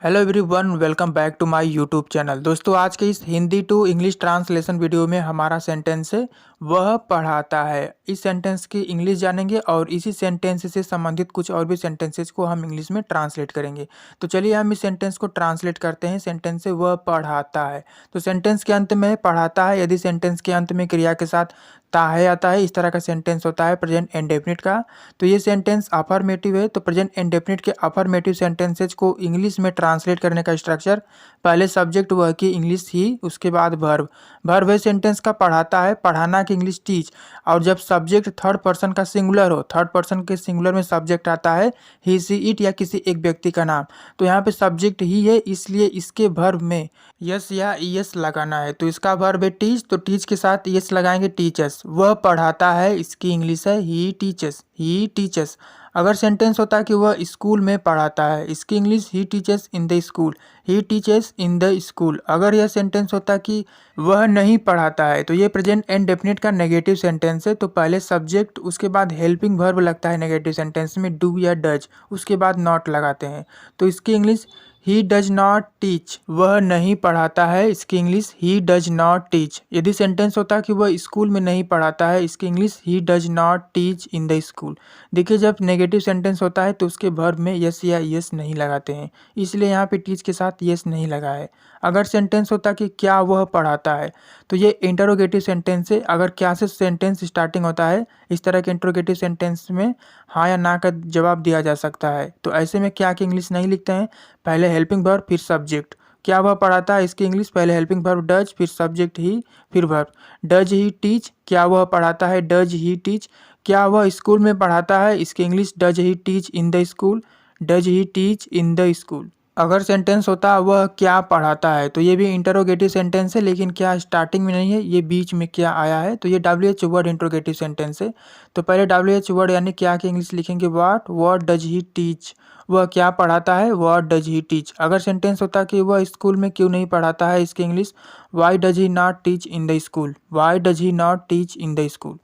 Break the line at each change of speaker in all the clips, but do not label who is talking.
Hello everyone, welcome back to my YouTube channel. दोस्तों, आज के इस Hindi to English translation video में हमारा सेंटेंस है वह पढ़ाता है। इस सेंटेंस की इंग्लिश जानेंगे और इसी सेंटेंस से संबंधित कुछ और भी सेंटेंसेस को हम इंग्लिश में ट्रांसलेट करेंगे। तो चलिए हम इस सेंटेंस को ट्रांसलेट करते हैं। सेंटेंस है वह पढ़ाता है। तो सेंटेंस के अंत में पढ़ाता है, यदि सेंटेंस के अंत में क्रिया के साथ ता है आता है, इस तरह का सेंटेंस होता है प्रेजेंट इंडेफिनिट का। तो ये सेंटेंस अफर्मेटिव है। तो प्रेजेंट इंडेफिनिट के अफर्मेटिव सेंटेंसेज को इंग्लिश में ट्रांसलेट करने का स्ट्रक्चर, पहले सब्जेक्ट वह की इंग्लिश ही, उसके बाद वर्ब। वर्ब है सेंटेंस का पढ़ाता है, पढ़ाना की इंग्लिश टीच। और जब सब्जेक्ट थर्ड पर्सन का सिंगुलर हो, थर्ड पर्सन के सिंगुलर में सब्जेक्ट आता है ही, सी, इट या किसी एक व्यक्ति का नाम, तो यहाँ पे सब्जेक्ट ही है, इसलिए इसके वर्ब में यस या ईएस लगाना है। तो इसका वर्ब है टीच, तो टीच के साथ ईएस लगाएंगे, टीचर्स। वह पढ़ाता है, इसकी इंग्लिश है ही टीचर्स, ही टीचर्स। अगर सेंटेंस होता है कि वह स्कूल में पढ़ाता है, इसकी English he teachers in the school, he teachers in the school. अगर यह सेंटेंस होता कि वह नहीं पढ़ाता है, तो ये प्रेजेंट इंडेफिनिट का नेगेटिव सेंटेंस है। तो पहले सब्जेक्ट, उसके बाद हेल्पिंग वर्ब लगता है नेगेटिव सेंटेंस में, डू या डज, उसके बाद नॉट लगाते हैं। तो इसकी English he does not teach, वह नहीं पढ़ाता है, इसकी English he does not teach. यदि सेंटेंस होता है कि वह स्कूल में नहीं पढ़ाता है, इसकी English he does not teach in the school. देखिए, जब नेगेटिव सेंटेंस होता है तो उसके वर्ब में यस या यस नहीं लगाते हैं, इसलिए यहाँ पे टीच के साथ यस नहीं लगा है। अगर सेंटेंस होता कि क्या वह पढ़ाता है, तो ये इंटरोगेटिव सेंटेंस है। अगर क्या से सेंटेंस स्टार्टिंग होता है, इस तरह के इंटरोगेटिव सेंटेंस में हाँ या ना का जवाब दिया जा सकता है। तो ऐसे में क्या की इंग्लिश नहीं लिखते हैं, पहले हेल्पिंग वर्ब फिर सब्जेक्ट। क्या वह पढ़ाता है, इसकी इंग्लिश पहले हेल्पिंग वर्ब डज, फिर सब्जेक्ट ही, फिर वर्ब। डज ही टीच, क्या वह पढ़ाता है, डज ही टीच। क्या वह स्कूल में पढ़ाता है, इसकी English does he teach in the school, does he teach in the school. अगर सेंटेंस होता वह क्या पढ़ाता है, तो ये भी इंटरोगेटिव सेंटेंस है, लेकिन क्या स्टार्टिंग में नहीं है, ये बीच में क्या आया है, तो ये WH वर्ड इंटरोगेटिव सेंटेंस है। तो पहले WH वर्ड यानी क्या की इंग्लिश लिखेंगे व्हाट डज ही टीच, वह क्या पढ़ाता है, व्हाट डज ही टीच। अगर सेंटेंस होता कि वह स्कूल में क्यों नहीं पढ़ाता है, इसकी English why does he not teach in the school, why does he not teach in the school.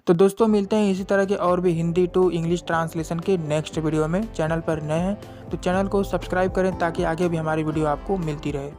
तो दोस्तों, मिलते हैं इसी तरह के और भी हिंदी टू इंग्लिश ट्रांसलेशन के नेक्स्ट वीडियो में। चैनल पर नए हैं तो चैनल को सब्सक्राइब करें ताकि आगे भी हमारी वीडियो आपको मिलती रहे।